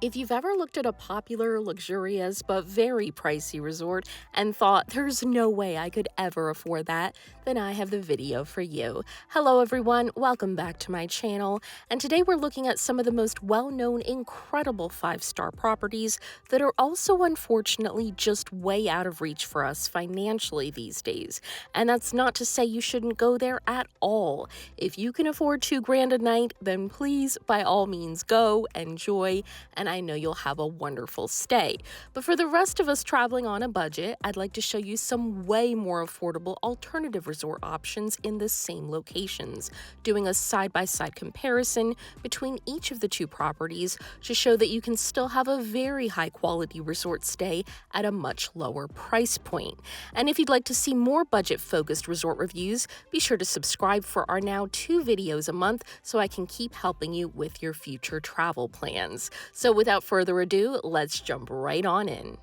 If you've ever looked at a popular, luxurious, but very pricey resort and thought there's no way I could ever afford that, then I have the video for you. Hello everyone, welcome back to my channel, and today we're looking at some of the most well-known, incredible 5-star properties that are also unfortunately just way out of reach for us financially these days. And that's not to say you shouldn't go there at all. If you can afford $2,000 a night, then please, by all means, go, enjoy, and I know you'll have a wonderful stay. But for the rest of us traveling on a budget, I'd like to show you some way more affordable alternative resort options in the same locations, doing a side-by-side comparison between each of the two properties to show that you can still have a very high-quality resort stay at a much lower price point. And if you'd like to see more budget-focused resort reviews, be sure to subscribe for our now 2 videos a month so I can keep helping you with your future travel plans. So without further ado, let's jump right on in.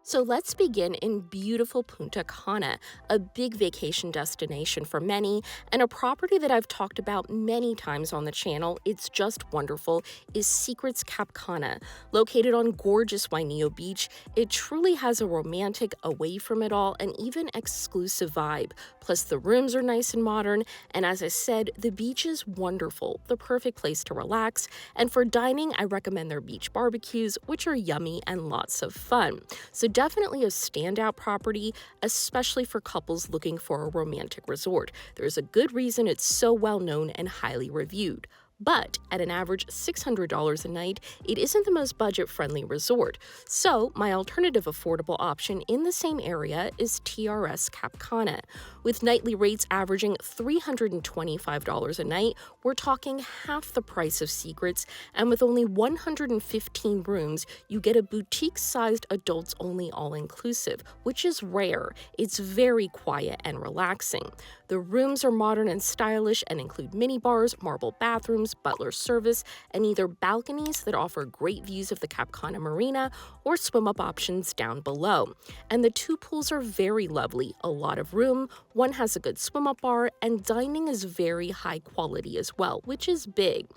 So let's begin in beautiful Punta Cana, a big vacation destination for many, and a property that I've talked about many times on the channel. It's just wonderful, is Secrets Cap Cana. Located on gorgeous Wainio Beach, it truly has a romantic, away from it all, and even exclusive vibe. Plus the rooms are nice and modern, and as I said, the beach is wonderful, the perfect place to relax, and for dining, I recommend their beach barbecues, which are yummy and lots of fun. So definitely a standout property, especially for couples looking for a romantic resort. There's a good reason it's so well known and highly reviewed. But at an average $600 a night, it isn't the most budget-friendly resort. So my alternative affordable option in the same area is TRS Cap Cana. With nightly rates averaging $325 a night, we're talking half the price of Secrets, and with only 115 rooms, you get a boutique-sized adults-only all-inclusive, which is rare. It's very quiet and relaxing. The rooms are modern and stylish and include minibars, marble bathrooms, butler service, and either balconies that offer great views of the Cap Cana Marina or swim-up options down below. And the 2 pools are very lovely, a lot of room, one has a good swim-up bar, and dining is very high quality as well, which is big.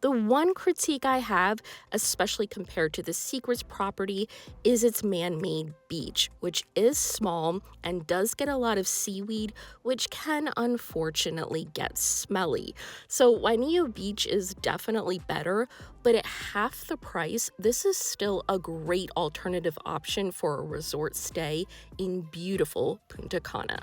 The one critique I have, especially compared to the Secrets property, is its man-made beach, which is small and does get a lot of seaweed, which can unfortunately get smelly. So Wainio Beach is definitely better, but at half the price, this is still a great alternative option for a resort stay in beautiful Punta Cana.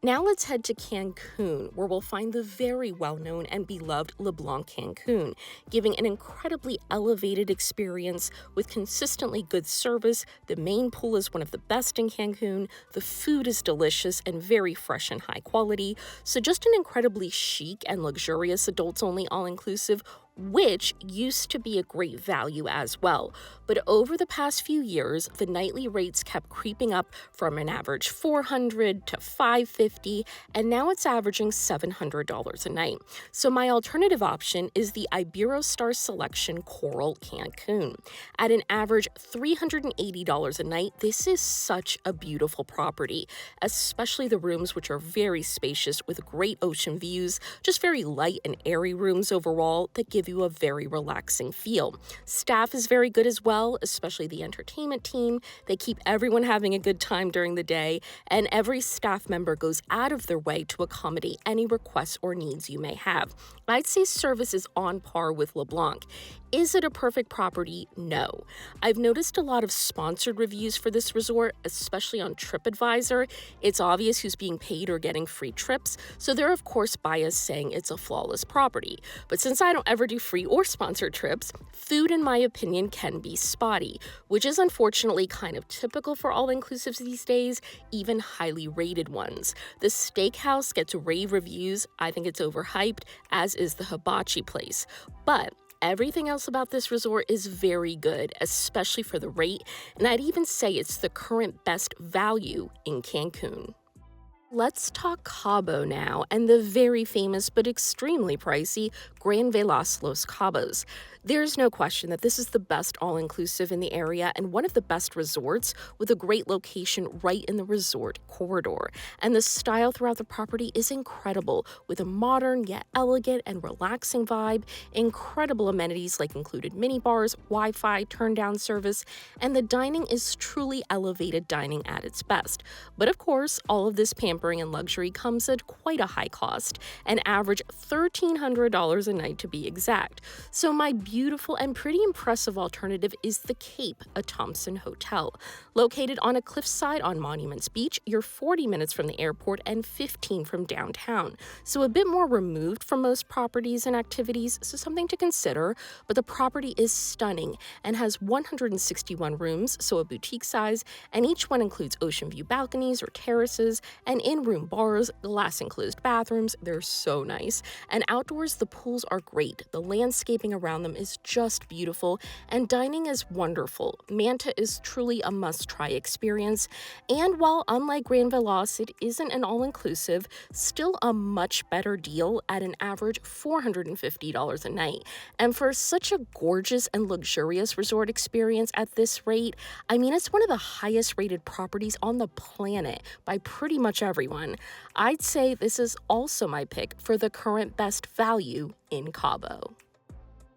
Now let's head to Cancun, where we'll find the very well-known and beloved LeBlanc Cancun, giving an incredibly elevated experience with consistently good service. The main pool is one of the best in Cancun, the food is delicious and very fresh and high quality, so just an incredibly chic and luxurious adults-only all-inclusive, which used to be a great value as well. But over the past few years, the nightly rates kept creeping up from an average $400 to $550, and now it's averaging $700 a night. So my alternative option is the Iberostar Selection Coral Cancun. At an average $380 a night, this is such a beautiful property, especially the rooms, which are very spacious with great ocean views, just very light and airy rooms overall that give you a very relaxing feel. Staff is very good as well, especially the entertainment team. They keep everyone having a good time during the day, and every staff member goes out of their way to accommodate any requests or needs you may have. I'd say service is on par with LeBlanc. Is it a perfect property? No. I've noticed a lot of sponsored reviews for this resort, especially on TripAdvisor. It's obvious who's being paid or getting free trips, so they're of course biased saying it's a flawless property. But since I don't ever do free or sponsored trips, food in my opinion can be spotty, which is unfortunately kind of typical for all-inclusives these days, even highly rated ones. The steakhouse gets rave reviews. I think it's overhyped, as is the hibachi place. But everything else about this resort is very good, especially for the rate, and I'd even say it's the current best value in Cancun. Let's talk Cabo now and the very famous but extremely pricey Gran Velas Los Cabos. There's no question that this is the best all inclusive in the area and one of the best resorts with a great location right in the resort corridor. And the style throughout the property is incredible with a modern yet elegant and relaxing vibe, incredible amenities like included mini bars, Wi Fi, turn down service, and the dining is truly elevated dining at its best. But of course, all of this pampering and luxury comes at quite a high cost, an average $1,300 a night to be exact. So my beautiful and pretty impressive alternative is the Cape, a Thompson hotel. Located on a cliffside on Monuments Beach, you're 40 minutes from the airport and 15 from downtown. So a bit more removed from most properties and activities, so something to consider, but the property is stunning and has 161 rooms, so a boutique size, and each one includes ocean view balconies or terraces and in-room bars, glass enclosed bathrooms. They're so nice. And outdoors, the pools are great. The landscaping around them is just beautiful, and dining is wonderful. Manta is truly a must-try experience. And while unlike Grand Velas, it isn't an all-inclusive, still a much better deal at an average $450 a night. And for such a gorgeous and luxurious resort experience at this rate, I mean, it's one of the highest rated properties on the planet by pretty much everyone. I'd say this is also my pick for the current best value in Cabo.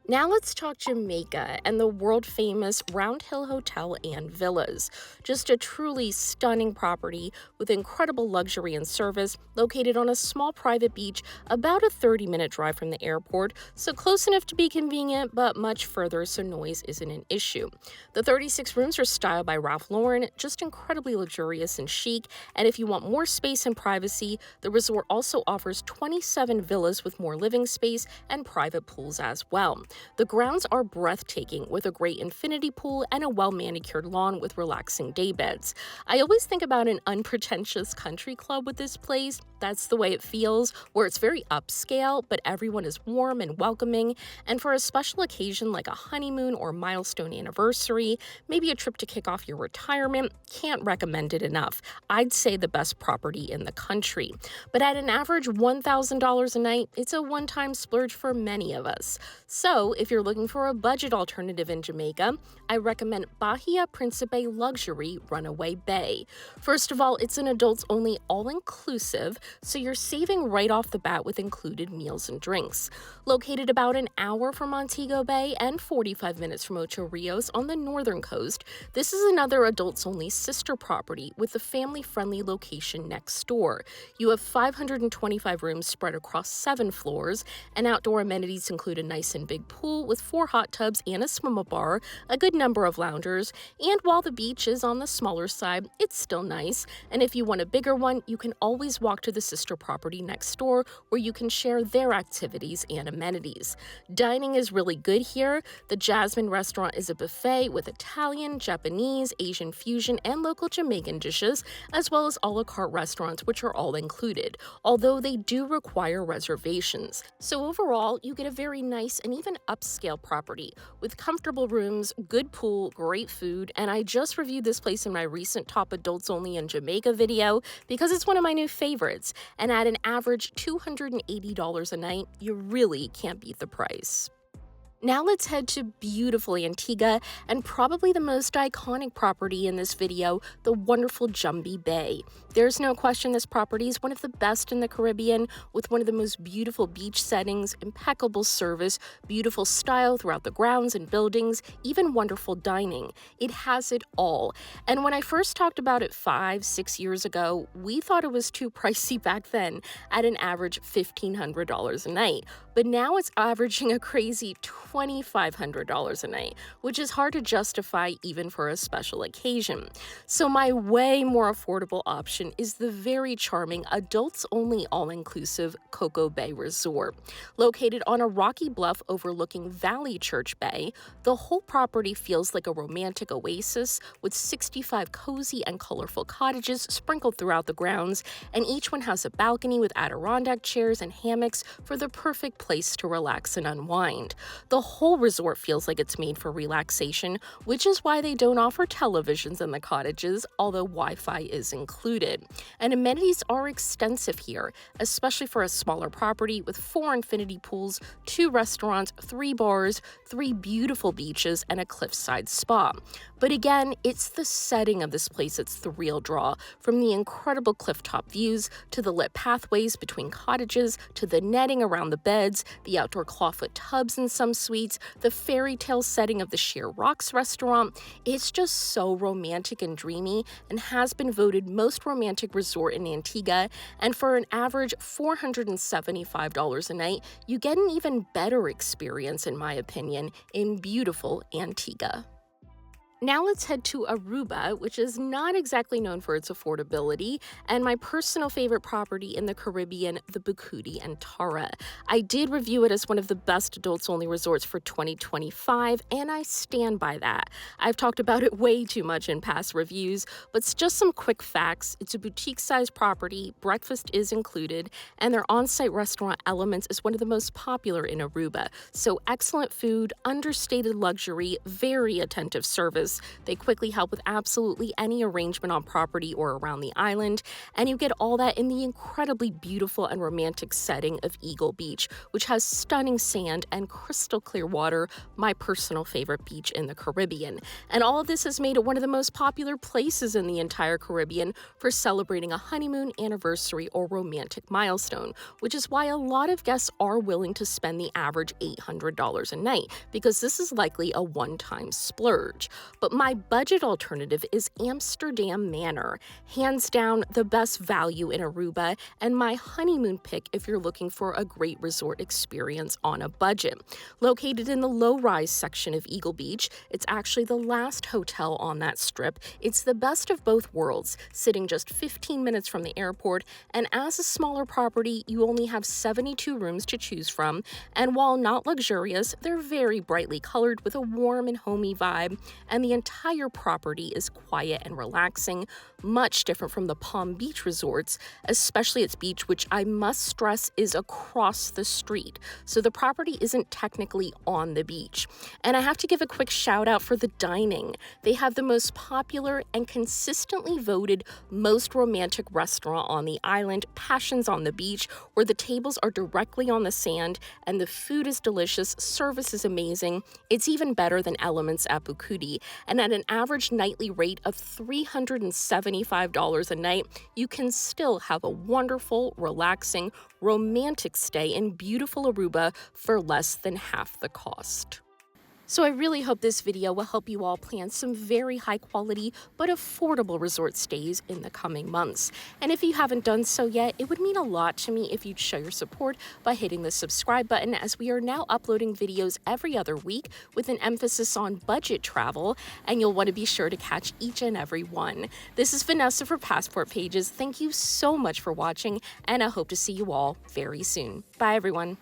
Now let's talk Jamaica and the world-famous Round Hill Hotel and Villas. Just a truly stunning property with incredible luxury and service, located on a small private beach about a 30-minute drive from the airport, so close enough to be convenient, but much further so noise isn't an issue. The 36 rooms are styled by Ralph Lauren, just incredibly luxurious and chic, and if you want more space and privacy, the resort also offers 27 villas with more living space and private pools as well. The grounds are breathtaking with a great infinity pool and a well-manicured lawn with relaxing daybeds. I always think about an unpretentious country club with this place. That's the way it feels, where it's very upscale, but everyone is warm and welcoming. And for a special occasion like a honeymoon or milestone anniversary, maybe a trip to kick off your retirement, can't recommend it enough. I'd say the best property in the country. But at an average $1,000 a night, it's a one-time splurge for many of us. So if you're looking for a budget alternative in Jamaica, I recommend Bahia Principe Luxury Runaway Bay. First of all, it's an adults-only all-inclusive, so you're saving right off the bat with included meals and drinks. Located about an hour from Montego Bay and 45 minutes from Ocho Rios on the northern coast, this is another adults-only sister property with a family-friendly location next door. You have 525 rooms spread across 7 floors, and outdoor amenities include a nice and big pool with 4 hot tubs and a swim-up bar, a good number of loungers, and while the beach is on the smaller side, it's still nice. And if you want a bigger one, you can always walk to the sister property next door where you can share their activities and amenities. Dining is really good here. The Jasmine restaurant is a buffet with Italian, Japanese, Asian fusion, and local Jamaican dishes, as well as a la carte restaurants, which are all included, although they do require reservations. So overall, you get a very nice and even upscale property with comfortable rooms, good pool, great food, and I just reviewed this place in my recent Top Adults Only in Jamaica video because it's one of my new favorites, and at an average $280 a night, you really can't beat the price. Now let's head to beautiful Antigua and probably the most iconic property in this video, the wonderful Jumbie Bay. There's no question this property is one of the best in the Caribbean with one of the most beautiful beach settings, impeccable service, beautiful style throughout the grounds and buildings, even wonderful dining. It has it all. And when I first talked about it 5-6 years ago, we thought it was too pricey back then at an average $1,500 a night. But now it's averaging a crazy $2,500 a night, which is hard to justify even for a special occasion. So my way more affordable option is the very charming adults-only all-inclusive Cocoa Bay Resort. Located on a rocky bluff overlooking Valley Church Bay, the whole property feels like a romantic oasis with 65 cozy and colorful cottages sprinkled throughout the grounds, and each one has a balcony with Adirondack chairs and hammocks for the perfect place to relax and unwind. The whole resort feels like it's made for relaxation, which is why they don't offer televisions in the cottages, although Wi-Fi is included. And amenities are extensive here, especially for a smaller property with 4 infinity pools, 2 restaurants, 3 bars, 3 beautiful beaches, and a cliffside spa. But again, it's the setting of this place that's the real draw, from the incredible clifftop views to the lit pathways between cottages to the netting around the beds, the outdoor clawfoot tubs in some suites, the fairy tale setting of the Sheer Rocks restaurant. It's just so romantic and dreamy and has been voted most romantic resort in Antigua. And for an average $475 a night, you get an even better experience, in my opinion, in beautiful Antigua. Now let's head to Aruba, which is not exactly known for its affordability, and my personal favorite property in the Caribbean, the Bucuti and Tara. I did review it as one of the best adults-only resorts for 2025, and I stand by that. I've talked about it way too much in past reviews, but it's just some quick facts. It's a boutique-sized property, breakfast is included, and their on-site restaurant Elements is one of the most popular in Aruba. So excellent food, understated luxury, very attentive service. They quickly help with absolutely any arrangement on property or around the island, and you get all that in the incredibly beautiful and romantic setting of Eagle Beach, which has stunning sand and crystal clear water, my personal favorite beach in the Caribbean. And all of this has made it one of the most popular places in the entire Caribbean for celebrating a honeymoon, anniversary, or romantic milestone, which is why a lot of guests are willing to spend the average $800 a night, because this is likely a one-time splurge. But my budget alternative is Amsterdam Manor, hands down the best value in Aruba, and my honeymoon pick if you're looking for a great resort experience on a budget. Located in the low-rise section of Eagle Beach, it's actually the last hotel on that strip. It's the best of both worlds, sitting just 15 minutes from the airport, and as a smaller property, you only have 72 rooms to choose from, and while not luxurious, they're very brightly colored with a warm and homey vibe, and the entire property is quiet and relaxing, much different from the Palm Beach resorts, especially its beach, which I must stress is across the street. So the property isn't technically on the beach. And I have to give a quick shout out for the dining. They have the most popular and consistently voted most romantic restaurant on the island, Passions on the Beach, where the tables are directly on the sand and the food is delicious, service is amazing. It's even better than Elements at Bucuti. And at an average nightly rate of $375 a night, you can still have a wonderful, relaxing, romantic stay in beautiful Aruba for less than half the cost. So I really hope this video will help you all plan some very high quality but affordable resort stays in the coming months. And if you haven't done so yet, it would mean a lot to me if you'd show your support by hitting the subscribe button, as we are now uploading videos every other week with an emphasis on budget travel, and you'll want to be sure to catch each and every one. This is Vanessa for Passport Pages. Thank you so much for watching, and I hope to see you all very soon. Bye everyone.